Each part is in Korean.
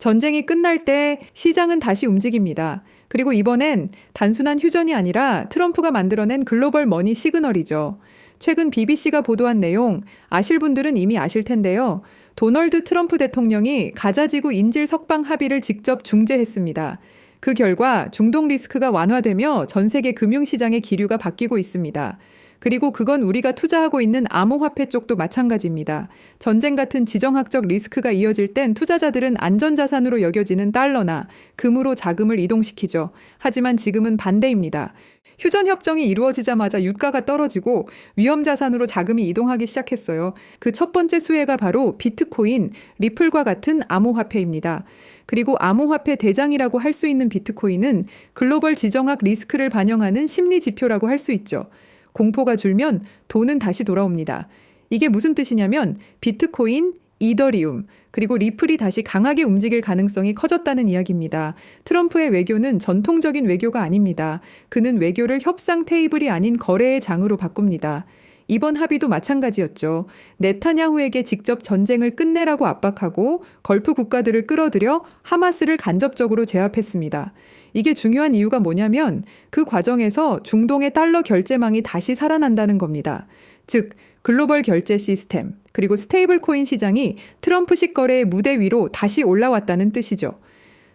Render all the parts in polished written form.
전쟁이 끝날 때 시장은 다시 움직입니다. 그리고 이번엔 단순한 휴전이 아니라 트럼프가 만들어낸 글로벌 머니 시그널이죠. 최근 BBC가 보도한 내용 아실 분들은 이미 아실 텐데요. 도널드 트럼프 대통령이 가자지구 인질 석방 합의를 직접 중재했습니다. 그 결과 중동 리스크가 완화되며 전 세계 금융시장의 기류가 바뀌고 있습니다. 그리고 그건 우리가 투자하고 있는 암호화폐 쪽도 마찬가지입니다. 전쟁 같은 지정학적 리스크가 이어질 땐 투자자들은 안전자산으로 여겨지는 달러나 금으로 자금을 이동시키죠. 하지만 지금은 반대입니다. 휴전협정이 이루어지자마자 유가가 떨어지고 위험자산으로 자금이 이동하기 시작했어요. 그 첫 번째 수혜가 바로 비트코인, 리플과 같은 암호화폐입니다. 그리고 암호화폐 대장이라고 할 수 있는 비트코인은 글로벌 지정학 리스크를 반영하는 심리 지표라고 할 수 있죠. 공포가 줄면 돈은 다시 돌아옵니다. 이게 무슨 뜻이냐면 비트코인, 이더리움, 그리고 리플이 다시 강하게 움직일 가능성이 커졌다는 이야기입니다. 트럼프의 외교는 전통적인 외교가 아닙니다. 그는 외교를 협상 테이블이 아닌 거래의 장으로 바꿉니다. 이번 합의도 마찬가지였죠. 네타냐후에게 직접 전쟁을 끝내라고 압박하고 걸프 국가들을 끌어들여 하마스를 간접적으로 제압했습니다. 이게 중요한 이유가 뭐냐면 그 과정에서 중동의 달러 결제망이 다시 살아난다는 겁니다. 즉, 글로벌 결제 시스템, 그리고 스테이블 코인 시장이 트럼프식 거래의 무대 위로 다시 올라왔다는 뜻이죠.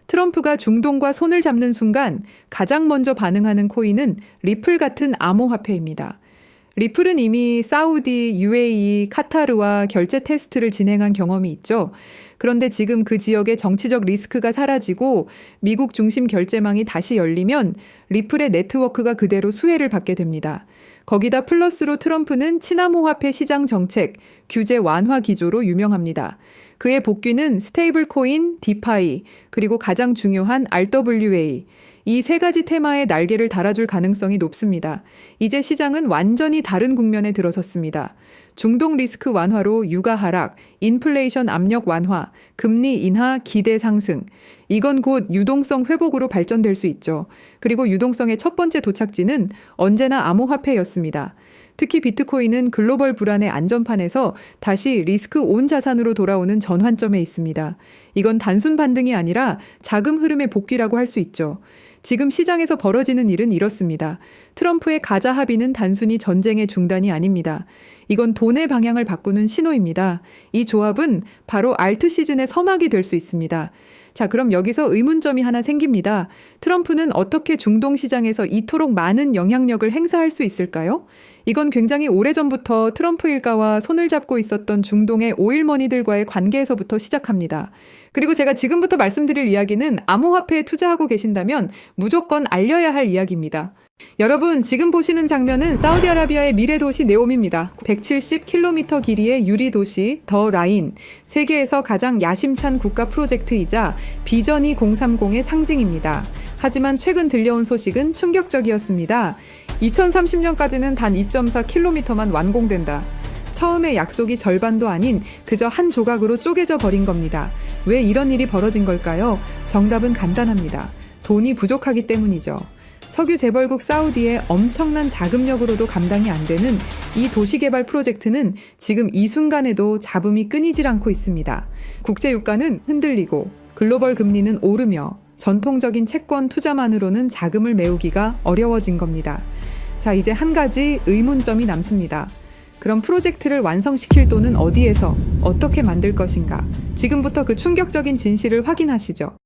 트럼프가 중동과 손을 잡는 순간 가장 먼저 반응하는 코인은 리플 같은 암호화폐입니다. 리플은 이미 사우디, UAE, 카타르와 결제 테스트를 진행한 경험이 있죠. 그런데 지금 그 지역의 정치적 리스크가 사라지고 미국 중심 결제망이 다시 열리면 리플의 네트워크가 그대로 수혜를 받게 됩니다. 거기다 플러스로 트럼프는 친암호화폐 시장 정책, 규제 완화 기조로 유명합니다. 그의 복귀는 스테이블 코인, 디파이, 그리고 가장 중요한 RWA. 이 세 가지 테마에 날개를 달아줄 가능성이 높습니다. 이제 시장은 완전히 다른 국면에 들어섰습니다. 중동 리스크 완화로 유가 하락, 인플레이션 압력 완화, 금리 인하 기대 상승. 이건 곧 유동성 회복으로 발전될 수 있죠. 그리고 유동성의 첫 번째 도착지는 언제나 암호화폐였습니다. 특히 비트코인은 글로벌 불안의 안전판에서 다시 리스크 온 자산으로 돌아오는 전환점에 있습니다. 이건 단순 반등이 아니라 자금 흐름의 복귀라고 할 수 있죠. 지금 시장에서 벌어지는 일은 이렇습니다. 트럼프의 가자 합의는 단순히 전쟁의 중단이 아닙니다. 이건 돈의 방향을 바꾸는 신호입니다. 이 조합은 바로 알트 시즌의 서막이 될 수 있습니다. 자, 그럼 여기서 의문점이 하나 생깁니다. 트럼프는 어떻게 중동 시장에서 이토록 많은 영향력을 행사할 수 있을까요? 이건 굉장히 오래전부터 트럼프 일가와 손을 잡고 있었던 중동의 오일머니들과의 관계에서부터 시작합니다. 그리고 제가 지금부터 말씀드릴 이야기는 암호화폐에 투자하고 계신다면 무조건 알려야 할 이야기입니다. 여러분, 지금 보시는 장면은 사우디아라비아의 미래 도시 네옴입니다. 170km 길이의 유리 도시 더 라인, 세계에서 가장 야심찬 국가 프로젝트이자 비전 2030의 상징입니다. 하지만 최근 들려온 소식은 충격적이었습니다. 2030년까지는 단 2.4km만 완공된다. 처음의 약속이 절반도 아닌 그저 한 조각으로 쪼개져 버린 겁니다. 왜 이런 일이 벌어진 걸까요? 정답은 간단합니다. 돈이 부족하기 때문이죠. 석유 재벌국 사우디의 엄청난 자금력으로도 감당이 안 되는 이 도시개발 프로젝트는 지금 이 순간에도 잡음이 끊이질 않고 있습니다. 국제유가는 흔들리고 글로벌 금리는 오르며 전통적인 채권 투자만으로는 자금을 메우기가 어려워진 겁니다. 자, 이제 한 가지 의문점이 남습니다. 그럼 프로젝트를 완성시킬 돈은 어디에서 어떻게 만들 것인가? 지금부터 그 충격적인 진실을 확인하시죠.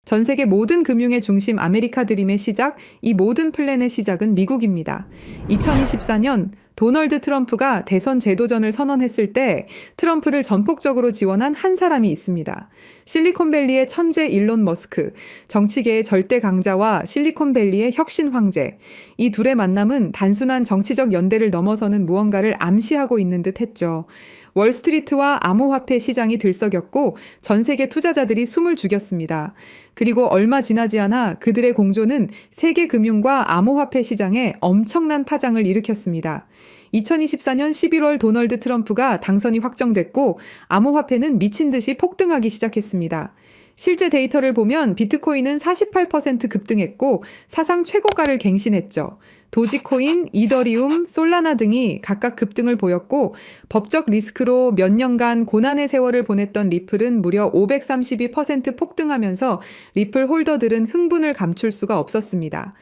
전 세계 모든 금융의 중심 아메리카 드림의 시작, 이 모든 플랜의 시작은 미국입니다. 2024년 도널드 트럼프가 대선 재도전을 선언했을 때 트럼프를 전폭적으로 지원한 한 사람이 있습니다. 실리콘밸리의 천재 일론 머스크, 정치계의 절대 강자와 실리콘밸리의 혁신 황제. 이 둘의 만남은 단순한 정치적 연대를 넘어서는 무언가를 암시하고 있는 듯 했죠. 월스트리트와 암호화폐 시장이 들썩였고 전 세계 투자자들이 숨을 죽였습니다. 그리고 얼마 지나지 않아 그들의 공조는 세계 금융과 암호화폐 시장에 엄청난 파장을 일으켰습니다. 2024년 11월 도널드 트럼프가 당선이 확정됐고 암호화폐는 미친 듯이 폭등하기 시작했습니다. 실제 데이터를 보면 비트코인은 48% 급등했고 사상 최고가를 갱신했죠. 도지코인, 이더리움, 솔라나 등이 각각 급등을 보였고 법적 리스크로 몇 년간 고난의 세월을 보냈던 리플은 무려 532% 폭등하면서 리플 홀더들은 흥분을 감출 수가 없었습니다.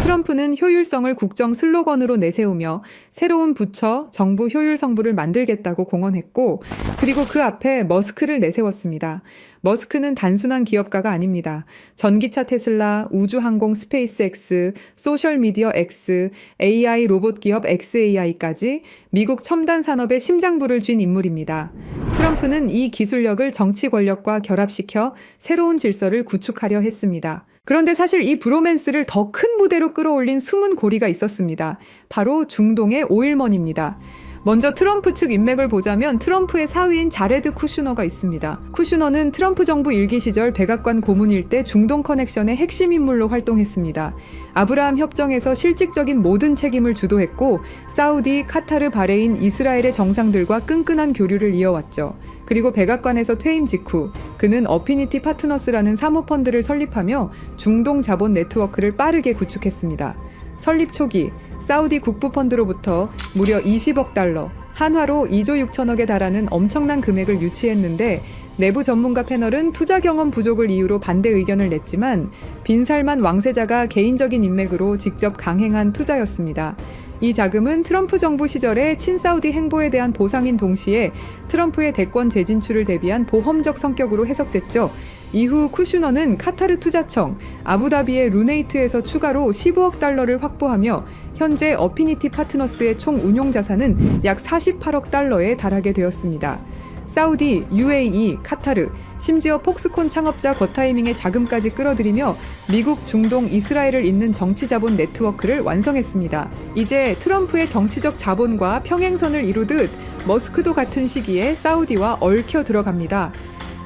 트럼프는 효율성을 국정 슬로건으로 내세우며 새로운 부처, 정부 효율 성부를 만들겠다고 공언했고 그리고 그 앞에 머스크를 내세웠습니다. 머스크는 단순한 기업가가 아닙니다. 전기차 테슬라, 우주항공 스페이스X, 소셜미디어 X, AI 로봇 기업 XAI까지 미국 첨단 산업의 심장부를 쥔 인물입니다. 트럼프는 이 기술력을 정치 권력과 결합시켜 새로운 질서를 구축하려 했습니다. 그런데 사실 이 브로맨스를 더 큰 무대로 끌어올린 숨은 고리가 있었습니다. 바로 중동의 오일먼입니다. 먼저 트럼프 측 인맥을 보자면 트럼프의 사위인 자레드 쿠슈너가 있습니다. 쿠슈너는 트럼프 정부 일기 시절 백악관 고문일 때 중동 커넥션의 핵심 인물로 활동했습니다. 아브라함 협정에서 실질적인 모든 책임을 주도했고 사우디, 카타르, 바레인, 이스라엘의 정상들과 끈끈한 교류를 이어왔죠. 그리고 백악관에서 퇴임 직후 그는 어피니티 파트너스라는 사모펀드를 설립하며 중동 자본 네트워크를 빠르게 구축했습니다. 설립 초기 사우디 국부펀드로부터 무려 20억 달러, 한화로 2조 6천억에 달하는 엄청난 금액을 유치했는데 내부 전문가 패널은 투자 경험 부족을 이유로 반대 의견을 냈지만 빈살만 왕세자가 개인적인 인맥으로 직접 강행한 투자였습니다. 이 자금은 트럼프 정부 시절의 친사우디 행보에 대한 보상인 동시에 트럼프의 대권 재진출을 대비한 보험적 성격으로 해석됐죠. 이후 쿠슈너는 카타르 투자청, 아부다비의 루네이트에서 추가로 15억 달러를 확보하며 현재 어피니티 파트너스의 총 운용 자산은 약 48억 달러에 달하게 되었습니다. 사우디, UAE, 카타르, 심지어 폭스콘 창업자 거타이밍의 자금까지 끌어들이며 미국, 중동, 이스라엘을 잇는 정치 자본 네트워크를 완성했습니다. 이제 트럼프의 정치적 자본과 평행선을 이루듯 머스크도 같은 시기에 사우디와 얽혀 들어갑니다.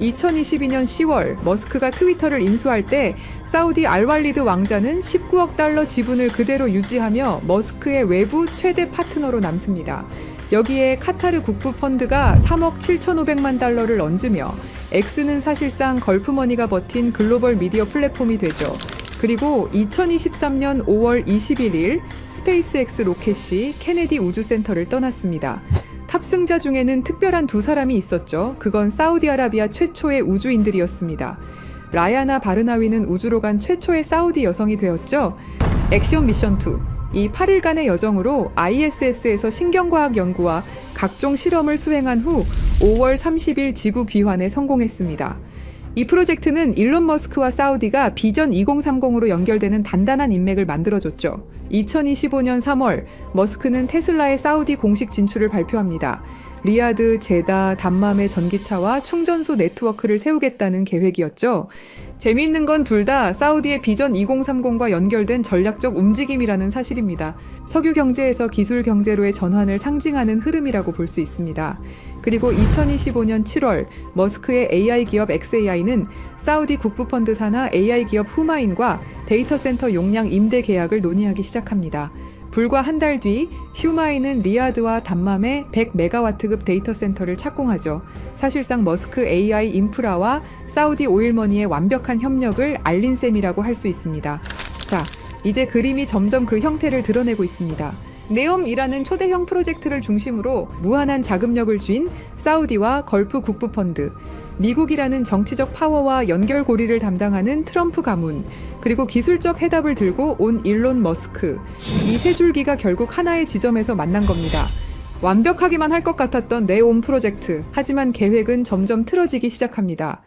2022년 10월 머스크가 트위터를 인수할 때 사우디 알왈리드 왕자는 19억 달러 지분을 그대로 유지하며 머스크의 외부 최대 파트너로 남습니다. 여기에 카타르 국부펀드가 3억 7,500만 달러를 얹으며 X는 사실상 걸프머니가 버틴 글로벌 미디어 플랫폼이 되죠. 그리고 2023년 5월 21일 스페이스X 로켓이 케네디 우주센터를 떠났습니다. 탑승자 중에는 특별한 두 사람이 있었죠. 그건 사우디아라비아 최초의 우주인들이었습니다. 라야나 바르나위는 우주로 간 최초의 사우디 여성이 되었죠. 액션 미션 2. 이 8일간의 여정으로 ISS에서 신경과학 연구와 각종 실험을 수행한 후 5월 30일 지구 귀환에 성공했습니다. 이 프로젝트는 일론 머스크와 사우디가 비전 2030으로 연결되는 단단한 인맥을 만들어줬죠. 2025년 3월 머스크는 테슬라의 사우디 공식 진출을 발표합니다. 리야드, 제다, 담맘의 전기차와 충전소 네트워크를 세우겠다는 계획이었죠. 재미있는 건 둘 다 사우디의 비전 2030과 연결된 전략적 움직임이라는 사실입니다. 석유 경제에서 기술 경제로의 전환을 상징하는 흐름이라고 볼 수 있습니다. 그리고 2025년 7월 머스크의 AI 기업 XAI는 사우디 국부펀드 산하 AI 기업 후마인과 데이터 센터 용량 임대 계약을 논의하기 시작합니다. 불과 한 달 뒤 휴마인은 리야드와 담맘에 100메가와트급 데이터 센터를 착공하죠. 사실상 머스크 AI 인프라와 사우디 오일머니의 완벽한 협력을 알린 셈이라고 할 수 있습니다. 자, 이제 그림이 점점 그 형태를 드러내고 있습니다. 네옴이라는 초대형 프로젝트를 중심으로 무한한 자금력을 쥔 사우디와 걸프 국부펀드, 미국이라는 정치적 파워와 연결고리를 담당하는 트럼프 가문, 그리고 기술적 해답을 들고 온 일론 머스크, 이 세 줄기가 결국 하나의 지점에서 만난 겁니다. 완벽하기만 할 것 같았던 네옴 프로젝트, 하지만 계획은 점점 틀어지기 시작합니다.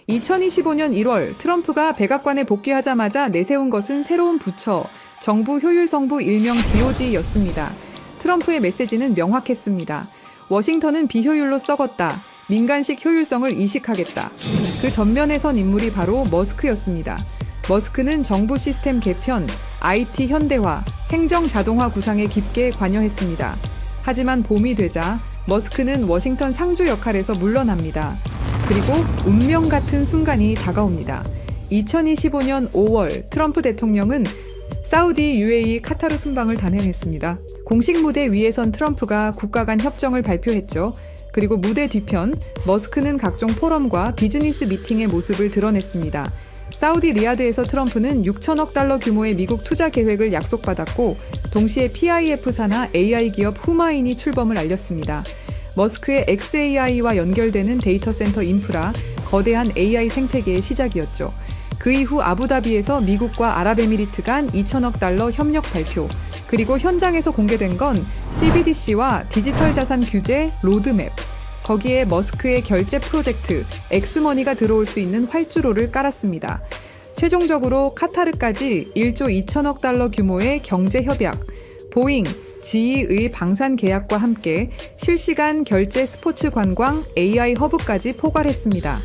2025년 1월 트럼프가 백악관에 복귀하자마자 내세운 것은 새로운 부처, 정부 효율성부 일명 DOG였습니다. 트럼프의 메시지는 명확했습니다. 워싱턴은 비효율로 썩었다. 민간식 효율성을 이식하겠다. 그 전면에 선 인물이 바로 머스크였습니다. 머스크는 정부 시스템 개편, IT 현대화, 행정 자동화 구상에 깊게 관여했습니다. 하지만 봄이 되자 머스크는 워싱턴 상주 역할에서 물러납니다. 그리고 운명 같은 순간이 다가옵니다. 2025년 5월 트럼프 대통령은 사우디, UAE, 카타르 순방을 단행했습니다. 공식 무대 위에 선 트럼프가 국가 간 협정을 발표했죠. 그리고 무대 뒤편, 머스크는 각종 포럼과 비즈니스 미팅의 모습을 드러냈습니다. 사우디 리야드에서 트럼프는 6천억 달러 규모의 미국 투자 계획을 약속받았고 동시에 PIF AI 기업 후마인이 출범을 알렸습니다. 머스크의 XAI와 연결되는 데이터 센터 인프라, 거대한 AI 생태계의 시작이었죠. 그 이후 아부다비에서 미국과 아랍에미리트 간 2천억 달러 협력 발표, 그리고 현장에서 공개된 건 CBDC와 디지털 자산 규제 로드맵, 거기에 머스크의 결제 프로젝트 엑스머니가 들어올 수 있는 활주로를 깔았습니다. 최종적으로 카타르까지 1조 2천억 달러 규모의 경제 협약, 보잉, GE의 방산 계약과 함께 실시간 결제 스포츠 관광 AI 허브까지 포괄했습니다.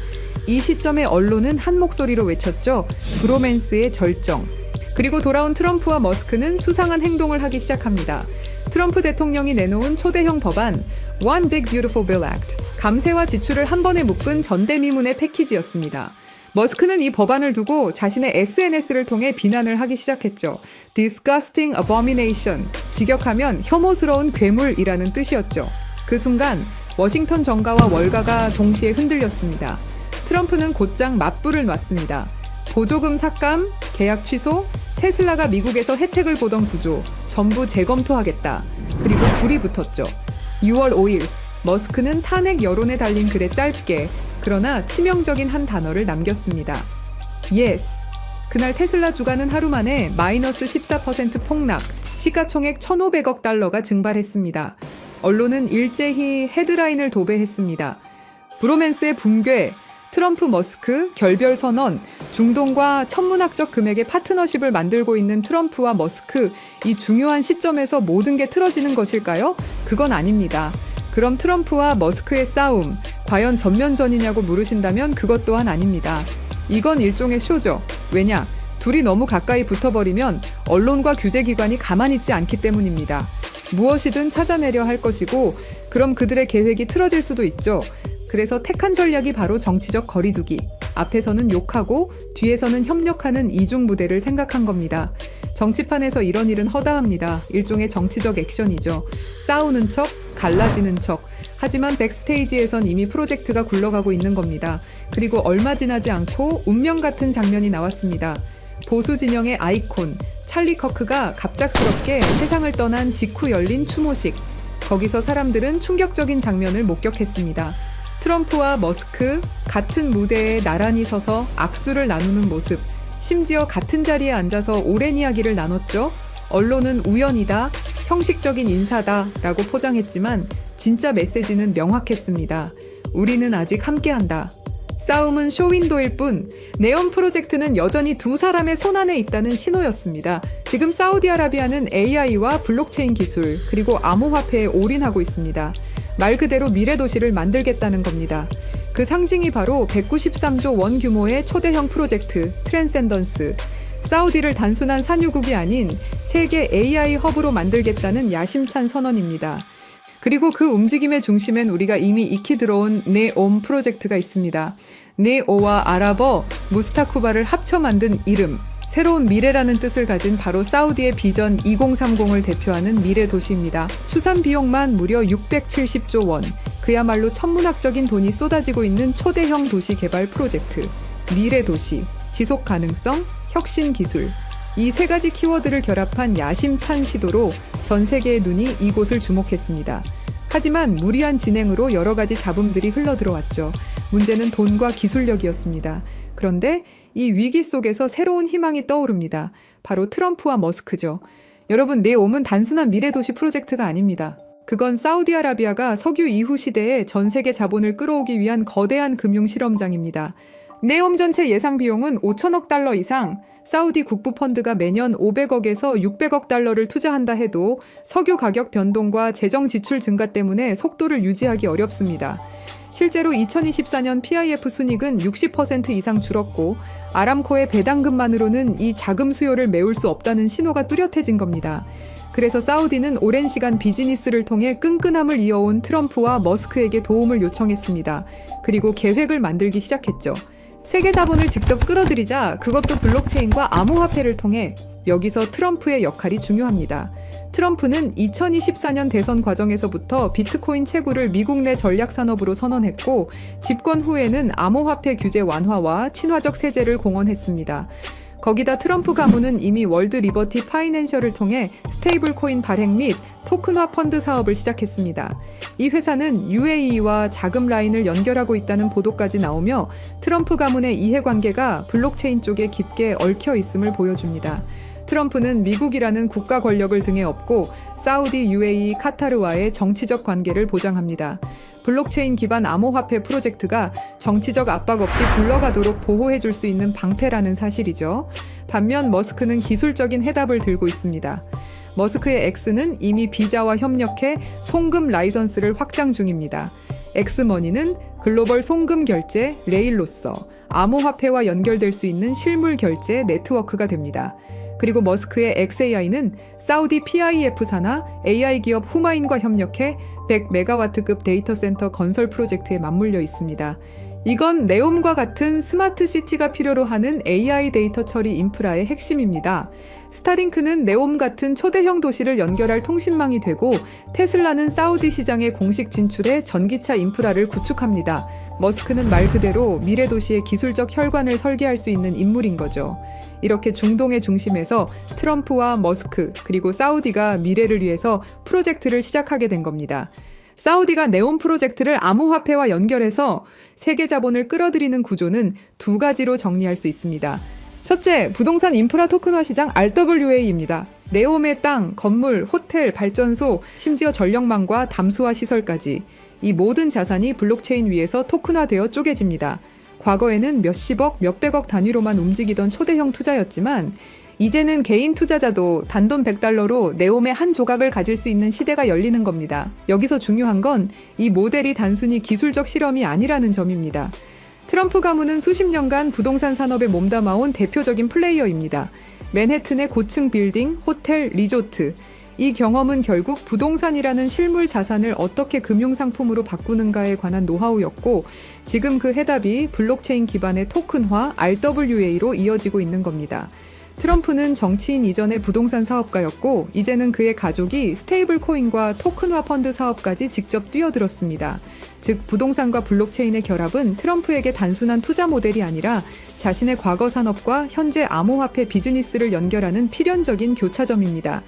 이 시점에 언론은 한 목소리로 외쳤죠. 브로맨스의 절정. 그리고 돌아온 트럼프와 머스크는 수상한 행동을 하기 시작합니다. 트럼프 대통령이 내놓은 초대형 법안 One Big Beautiful Bill Act, 감세와 지출을 한 번에 묶은 전대미문의 패키지였습니다. 머스크는 이 법안을 두고 자신의 SNS를 통해 비난을 하기 시작했죠. Disgusting abomination, 직역하면 혐오스러운 괴물이라는 뜻이었죠. 그 순간 워싱턴 정가와 월가가 동시에 흔들렸습니다. 트럼프는 곧장 맞불을 놨습니다. 보조금 삭감, 계약 취소, 테슬라가 미국에서 혜택을 보던 구조 전부 재검토하겠다. 그리고 불이 붙었죠. 6월 5일 머스크는 탄핵 여론에 달린 글에 짧게 그러나 치명적인 한 단어를 남겼습니다. Yes. 그날 테슬라 주가는 하루 만에 마이너스 14% 폭락, 시가총액 1,500억 달러가 증발했습니다. 언론은 일제히 헤드라인을 도배했습니다. 브로맨스의 붕괴, 트럼프 머스크 결별 선언, 중동과 천문학적 금액의 파트너십을 만들고 있는 트럼프와 머스크, 이 중요한 시점에서 모든 게 틀어지는 것일까요? 그건 아닙니다. 그럼 트럼프와 머스크의 싸움, 과연 전면전이냐고 물으신다면 그것 또한 아닙니다. 이건 일종의 쇼죠. 왜냐? 둘이 너무 가까이 붙어버리면 언론과 규제기관이 가만히 있지 않기 때문입니다. 무엇이든 찾아내려 할 것이고, 그럼 그들의 계획이 틀어질 수도 있죠. 그래서 택한 전략이 바로 정치적 거리두기. 앞에서는 욕하고 뒤에서는 협력하는 이중무대를 생각한 겁니다. 정치판에서 이런 일은 허다합니다. 일종의 정치적 액션이죠. 싸우는 척, 갈라지는 척. 하지만 백스테이지에선 이미 프로젝트가 굴러가고 있는 겁니다. 그리고 얼마 지나지 않고 운명 같은 장면이 나왔습니다. 보수 진영의 아이콘, 찰리 커크가 갑작스럽게 세상을 떠난 직후 열린 추모식. 거기서 사람들은 충격적인 장면을 목격했습니다. 트럼프와 머스크 같은 무대에 나란히 서서 악수를 나누는 모습, 심지어 같은 자리에 앉아서 오랜 이야기를 나눴죠. 언론은 우연이다, 형식적인 인사다 라고 포장했지만 진짜 메시지는 명확했습니다. 우리는 아직 함께한다. 싸움은 쇼윈도일 뿐 네온 프로젝트는 여전히 두 사람의 손안에 있다는 신호였습니다. 지금 사우디아라비아는 AI와 블록체인 기술 그리고 암호화폐에 올인하고 있습니다. 말 그대로 미래 도시를 만들겠다는 겁니다. 그 상징이 바로 193조 원 규모의 초대형 프로젝트 트랜센던스. 사우디를 단순한 산유국이 아닌 세계 AI 허브로 만들겠다는 야심찬 선언입니다. 그리고 그 움직임의 중심엔 우리가 이미 익히 들어온 네옴 프로젝트가 있습니다. 네오와 아랍어 무스타쿠바를 합쳐 만든 이름, 새로운 미래라는 뜻을 가진 바로 사우디의 비전 2030을 대표하는 미래 도시입니다. 추산 비용만 무려 670조 원, 그야말로 천문학적인 돈이 쏟아지고 있는 초대형 도시 개발 프로젝트. 미래 도시, 지속 가능성, 혁신 기술. 이 세 가지 키워드를 결합한 야심찬 시도로 전 세계의 눈이 이곳을 주목했습니다. 하지만 무리한 진행으로 여러 가지 잡음들이 흘러들어왔죠. 문제는 돈과 기술력이었습니다. 그런데 이 위기 속에서 새로운 희망이 떠오릅니다. 바로 트럼프와 머스크죠. 여러분, 네옴은 단순한 미래도시 프로젝트가 아닙니다. 그건 사우디아라비아가 석유 이후 시대에 전 세계 자본을 끌어오기 위한 거대한 금융 실험장입니다. 네옴 전체 예상 비용은 5천억 달러 이상, 사우디 국부 펀드가 매년 500억에서 600억 달러를 투자한다 해도 석유 가격 변동과 재정 지출 증가 때문에 속도를 유지하기 어렵습니다. 실제로 2024년 PIF 순이익은 60% 이상 줄었고 아람코의 배당금만으로는 이 자금 수요를 메울 수 없다는 신호가 뚜렷해진 겁니다. 그래서 사우디는 오랜 시간 비즈니스를 통해 끈끈함을 이어온 트럼프와 머스크에게 도움을 요청했습니다. 그리고 계획을 만들기 시작했죠. 세계 자본을 직접 끌어들이자 그것도 블록체인과 암호화폐를 통해. 여기서 트럼프의 역할이 중요합니다. 트럼프는 2024년 대선 과정에서부터 비트코인 채굴을 미국 내 전략 산업으로 선언했고 집권 후에는 암호화폐 규제 완화와 친화적 세제를 공언했습니다. 거기다 트럼프 가문은 이미 월드 리버티 파이낸셜을 통해 스테이블 코인 발행 및 토큰화 펀드 사업을 시작했습니다. 이 회사는 UAE와 자금 라인을 연결하고 있다는 보도까지 나오며 트럼프 가문의 이해관계가 블록체인 쪽에 깊게 얽혀 있음을 보여줍니다. 트럼프는 미국이라는 국가 권력을 등에 업고 사우디, UAE, 카타르와의 정치적 관계를 보장합니다. 블록체인 기반 암호화폐 프로젝트가 정치적 압박 없이 굴러가도록 보호해줄 수 있는 방패라는 사실이죠. 반면 머스크는 기술적인 해답을 들고 있습니다. 머스크의 X는 이미 비자와 협력해 송금 라이선스를 확장 중입니다. 엑스머니는 글로벌 송금 결제 레일로서 암호화폐와 연결될 수 있는 실물 결제 네트워크가 됩니다. 그리고 머스크의 XAI는 사우디 PIF 산하 AI 기업 후마인과 협력해 100메가와트급 데이터 센터 건설 프로젝트에 맞물려 있습니다. 이건 네옴과 같은 스마트 시티가 필요로 하는 AI 데이터 처리 인프라의 핵심입니다. 스타링크는 네옴 같은 초대형 도시를 연결할 통신망이 되고 테슬라는 사우디 시장의 공식 진출에 전기차 인프라를 구축합니다. 머스크는 말 그대로 미래 도시의 기술적 혈관을 설계할 수 있는 인물인 거죠. 이렇게 중동의 중심에서 트럼프와 머스크 그리고 사우디가 미래를 위해서 프로젝트를 시작하게 된 겁니다. 사우디가 네온 프로젝트를 암호화폐와 연결해서 세계 자본을 끌어들이는 구조는 두 가지로 정리할 수 있습니다. 첫째, 부동산 인프라 토큰화 시장 RWA입니다. 네옴의 땅, 건물, 호텔, 발전소, 심지어 전력망과 담수화 시설까지 이 모든 자산이 블록체인 위에서 토큰화되어 쪼개집니다. 과거에는 몇십억, 몇백억 단위로만 움직이던 초대형 투자였지만 이제는 개인 투자자도 단돈 $100로 네옴의 한 조각을 가질 수 있는 시대가 열리는 겁니다. 여기서 중요한 건 이 모델이 단순히 기술적 실험이 아니라는 점입니다. 트럼프 가문은 수십 년간 부동산 산업에 몸담아온 대표적인 플레이어입니다. 맨해튼의 고층 빌딩, 호텔, 리조트. 이 경험은 결국 부동산이라는 실물 자산을 어떻게 금융상품으로 바꾸는가에 관한 노하우였고 지금 그 해답이 블록체인 기반의 토큰화 RWA로 이어지고 있는 겁니다. 트럼프는 정치인 이전의 부동산 사업가였고 이제는 그의 가족이 스테이블 코인과 토큰화 펀드 사업까지 직접 뛰어들었습니다. 즉 부동산과 블록체인의 결합은 트럼프에게 단순한 투자 모델이 아니라 자신의 과거 산업과 현재 암호화폐 비즈니스를 연결하는 필연적인 교차점입니다.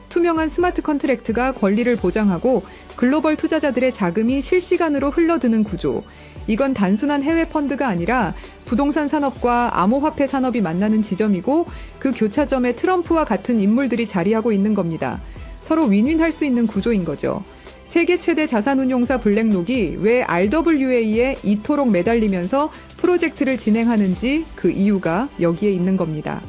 투명한 스마트 컨트랙트가 권리를 보장하고 글로벌 투자자들의 자금이 실시간으로 흘러드는 구조. 이건 단순한 해외 펀드가 아니라 부동산 산업과 암호화폐 산업이 만나는 지점이고 그 교차점에 트럼프와 같은 인물들이 자리하고 있는 겁니다. 서로 윈윈할 수 있는 구조인 거죠. 세계 최대 자산운용사 블랙록이 왜 RWA에 이토록 매달리면서 프로젝트를 진행하는지 그 이유가 여기에 있는 겁니다.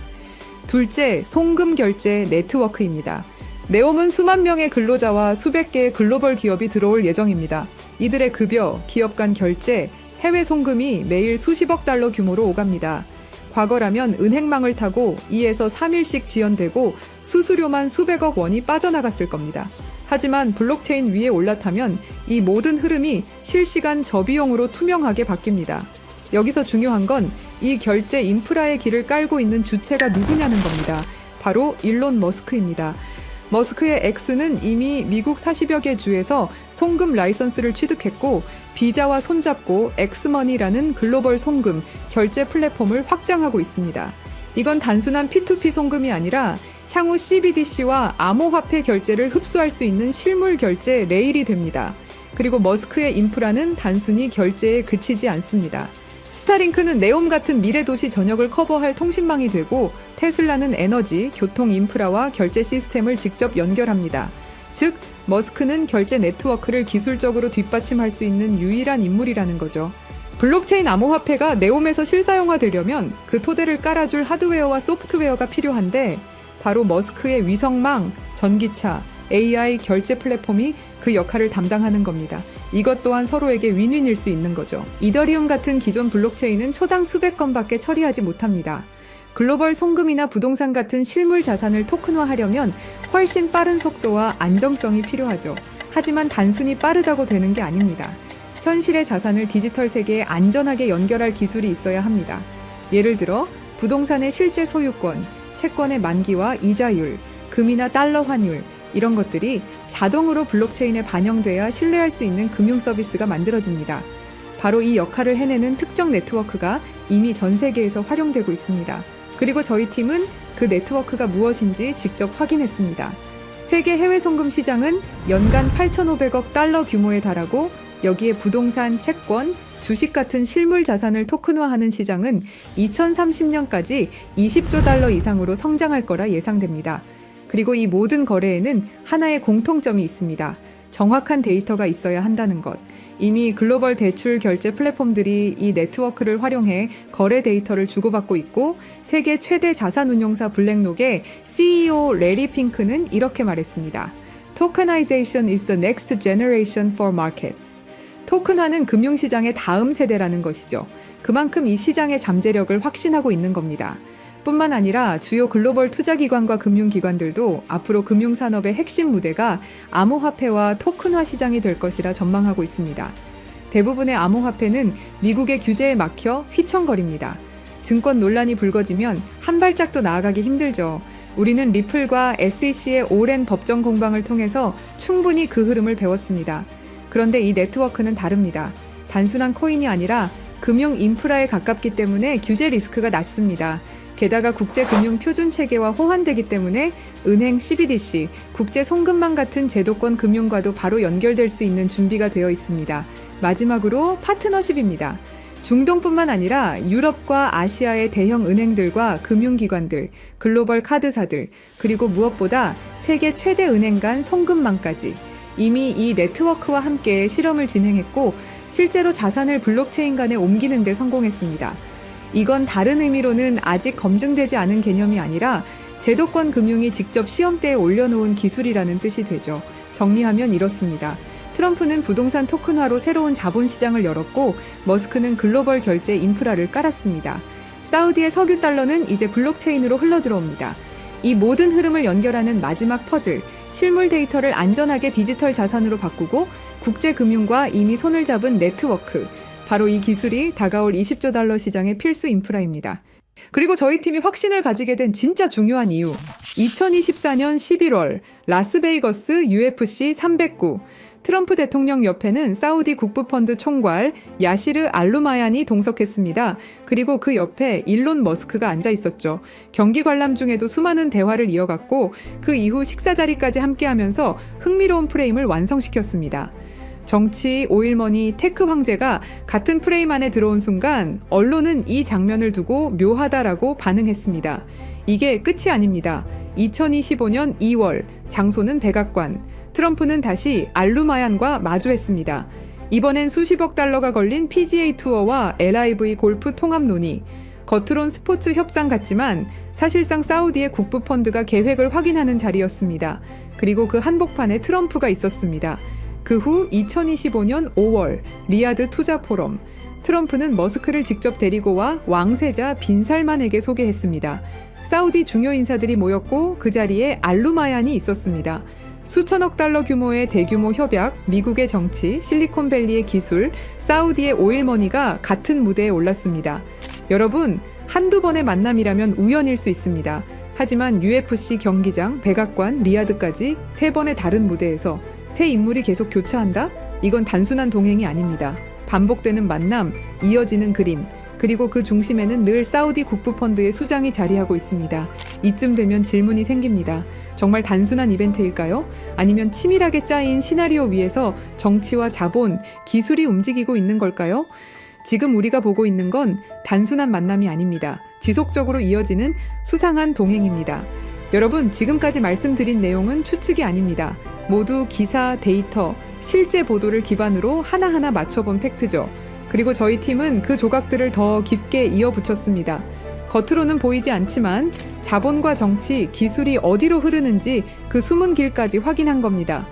둘째, 송금 결제 네트워크입니다. 네옴은 수만 명의 근로자와 수백 개의 글로벌 기업이 들어올 예정입니다. 이들의 급여, 기업 간 결제, 해외 송금이 매일 수십억 달러 규모로 오갑니다. 과거라면 은행망을 타고 2에서 3일씩 지연되고 수수료만 수백억 원이 빠져나갔을 겁니다. 하지만 블록체인 위에 올라타면 이 모든 흐름이 실시간 저비용으로 투명하게 바뀝니다. 여기서 중요한 건 이 결제 인프라의 길을 깔고 있는 주체가 누구냐는 겁니다. 바로 일론 머스크입니다. 머스크의 X는 이미 미국 40여 개 주에서 송금 라이선스를 취득했고 비자와 손잡고 엑스머니라는 글로벌 송금, 결제 플랫폼을 확장하고 있습니다. 이건 단순한 P2P 송금이 아니라 향후 CBDC와 암호화폐 결제를 흡수할 수 있는 실물 결제 레일이 됩니다. 그리고 머스크의 인프라는 단순히 결제에 그치지 않습니다. 스타링크는 네옴 같은 미래 도시 전역을 커버할 통신망이 되고 테슬라는 에너지, 교통 인프라와 결제 시스템을 직접 연결합니다. 즉, 머스크는 결제 네트워크를 기술적으로 뒷받침할 수 있는 유일한 인물이라는 거죠. 블록체인 암호화폐가 네옴에서 실사용화되려면 그 토대를 깔아줄 하드웨어와 소프트웨어가 필요한데 바로 머스크의 위성망, 전기차, AI 결제 플랫폼이 그 역할을 담당하는 겁니다. 이것 또한 서로에게 윈윈일 수 있는 거죠. 이더리움 같은 기존 블록체인은 초당 수백 건밖에 처리하지 못합니다. 글로벌 송금이나 부동산 같은 실물 자산을 토큰화하려면 훨씬 빠른 속도와 안정성이 필요하죠. 하지만 단순히 빠르다고 되는 게 아닙니다. 현실의 자산을 디지털 세계에 안전하게 연결할 기술이 있어야 합니다. 예를 들어 부동산의 실제 소유권, 채권의 만기와 이자율, 금이나 달러 환율, 이런 것들이 자동으로 블록체인에 반영돼야 신뢰할 수 있는 금융 서비스가 만들어집니다. 바로 이 역할을 해내는 특정 네트워크가 이미 전 세계에서 활용되고 있습니다. 그리고 저희 팀은 그 네트워크가 무엇인지 직접 확인했습니다. 세계 해외 송금 시장은 연간 8,500억 달러 규모에 달하고 여기에 부동산, 채권, 주식 같은 실물 자산을 토큰화하는 시장은 2030년까지 20조 달러 이상으로 성장할 거라 예상됩니다. 그리고 이 모든 거래에는 하나의 공통점이 있습니다. 정확한 데이터가 있어야 한다는 것. 이미 글로벌 대출 결제 플랫폼들이 이 네트워크를 활용해 거래 데이터를 주고받고 있고 세계 최대 자산운용사 블랙록의 CEO 레리 핑크는 이렇게 말했습니다. Tokenization is the next generation for markets. 토큰화는 금융시장의 다음 세대라는 것이죠. 그만큼 이 시장의 잠재력을 확신하고 있는 겁니다. 뿐만 아니라 주요 글로벌 투자기관과 금융기관들도 앞으로 금융산업의 핵심 무대가 암호화폐와 토큰화 시장이 될 것이라 전망하고 있습니다. 대부분의 암호화폐는 미국의 규제에 막혀 휘청거립니다. 증권 논란이 불거지면 한 발짝도 나아가기 힘들죠. 우리는 리플과 SEC의 오랜 법정 공방을 통해서 충분히 그 흐름을 배웠습니다. 그런데 이 네트워크는 다릅니다. 단순한 코인이 아니라 금융 인프라에 가깝기 때문에 규제 리스크가 낮습니다. 게다가 국제금융표준체계와 호환되기 때문에 은행 CBDC, 국제송금망 같은 제도권 금융과도 바로 연결될 수 있는 준비가 되어 있습니다. 마지막으로 파트너십입니다. 중동뿐만 아니라 유럽과 아시아의 대형 은행들과 금융기관들, 글로벌 카드사들, 그리고 무엇보다 세계 최대 은행 간 송금망까지 이미 이 네트워크와 함께 실험을 진행했고 실제로 자산을 블록체인 간에 옮기는 데 성공했습니다. 이건 다른 의미로는 아직 검증되지 않은 개념이 아니라 제도권 금융이 직접 시험대에 올려놓은 기술이라는 뜻이 되죠. 정리하면 이렇습니다. 트럼프는 부동산 토큰화로 새로운 자본시장을 열었고 머스크는 글로벌 결제 인프라를 깔았습니다. 사우디의 석유 달러는 이제 블록체인으로 흘러들어옵니다. 이 모든 흐름을 연결하는 마지막 퍼즐, 실물 데이터를 안전하게 디지털 자산으로 바꾸고 국제금융과 이미 손을 잡은 네트워크, 바로 이 기술이 다가올 20조 달러 시장의 필수 인프라입니다. 그리고 저희 팀이 확신을 가지게 된 진짜 중요한 이유. 2024년 11월 라스베이거스 UFC 309 트럼프 대통령 옆에는 사우디 국부펀드 총괄 야시르 알루마얀이 동석했습니다. 그리고 그 옆에 일론 머스크가 앉아 있었죠. 경기 관람 중에도 수많은 대화를 이어갔고 그 이후 식사 자리까지 함께하면서 흥미로운 프레임을 완성시켰습니다. 정치, 오일머니, 테크 황제가 같은 프레임 안에 들어온 순간 언론은 이 장면을 두고 묘하다라고 반응했습니다. 이게 끝이 아닙니다. 2025년 2월, 장소는 백악관. 트럼프는 다시 알루마얀과 마주했습니다. 이번엔 수십억 달러가 걸린 PGA 투어와 LIV 골프 통합 논의. 겉으론 스포츠 협상 같지만 사실상 사우디의 국부펀드가 계획을 확인하는 자리였습니다. 그리고 그 한복판에 트럼프가 있었습니다. 그 후 2025년 5월 리야드 투자 포럼. 트럼프는 머스크를 직접 데리고 와 왕세자 빈 살만에게 소개했습니다. 사우디 중요 인사들이 모였고 그 자리에 알루마얀이 있었습니다. 수천억 달러 규모의 대규모 협약, 미국의 정치, 실리콘밸리의 기술, 사우디의 오일머니가 같은 무대에 올랐습니다. 여러분, 한두 번의 만남이라면 우연일 수 있습니다. 하지만 UFC 경기장, 백악관, 리야드까지 3번의 다른 무대에서 새 인물이 계속 교차한다? 이건 단순한 동행이 아닙니다. 반복되는 만남, 이어지는 그림, 그리고 그 중심에는 늘 사우디 국부펀드의 수장이 자리하고 있습니다. 이쯤 되면 질문이 생깁니다. 정말 단순한 이벤트일까요? 아니면 치밀하게 짜인 시나리오 위에서 정치와 자본, 기술이 움직이고 있는 걸까요? 지금 우리가 보고 있는 건 단순한 만남이 아닙니다. 지속적으로 이어지는 수상한 동행입니다. 여러분, 지금까지 말씀드린 내용은 추측이 아닙니다. 모두 기사, 데이터, 실제 보도를 기반으로 하나하나 맞춰본 팩트죠. 그리고 저희 팀은 그 조각들을 더 깊게 이어붙였습니다. 겉으로는 보이지 않지만 자본과 정치, 기술이 어디로 흐르는지 그 숨은 길까지 확인한 겁니다.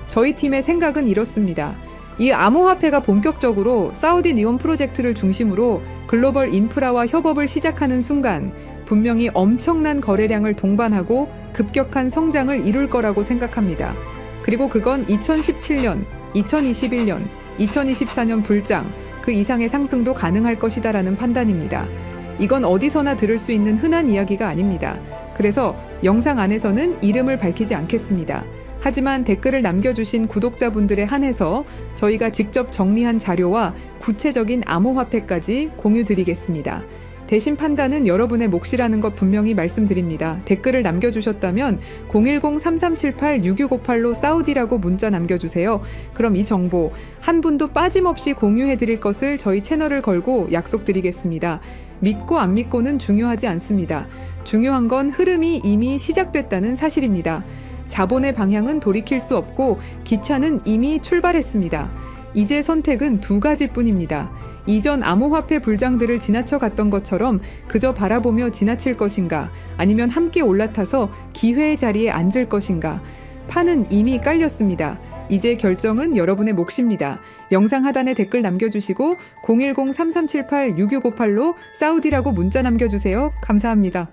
저희 팀의 생각은 이렇습니다. 이 암호화폐가 본격적으로 사우디 니온 프로젝트를 중심으로 글로벌 인프라와 협업을 시작하는 순간 분명히 엄청난 거래량을 동반하고 급격한 성장을 이룰 거라고 생각합니다. 그리고 그건 2017년, 2021년, 2024년 불장, 그 이상의 상승도 가능할 것이다라는 판단입니다. 이건 어디서나 들을 수 있는 흔한 이야기가 아닙니다. 그래서 영상 안에서는 이름을 밝히지 않겠습니다. 하지만 댓글을 남겨주신 구독자분들에 한해서 저희가 직접 정리한 자료와 구체적인 암호화폐까지 공유드리겠습니다. 대신 판단은 여러분의 몫이라는 것 분명히 말씀드립니다. 댓글을 남겨주셨다면 010-3378-6658로 사우디라고 문자 남겨주세요. 그럼 이 정보 한 분도 빠짐없이 공유해드릴 것을 저희 채널을 걸고 약속드리겠습니다. 믿고 안 믿고는 중요하지 않습니다. 중요한 건 흐름이 이미 시작됐다는 사실입니다. 자본의 방향은 돌이킬 수 없고 기차는 이미 출발했습니다. 이제 선택은 두 가지뿐입니다. 이전 암호화폐 불장들을 지나쳐 갔던 것처럼 그저 바라보며 지나칠 것인가, 아니면 함께 올라타서 기회의 자리에 앉을 것인가. 판은 이미 깔렸습니다. 이제 결정은 여러분의 몫입니다. 영상 하단에 댓글 남겨주시고 010-3378-6658로 사우디라고 문자 남겨주세요. 감사합니다.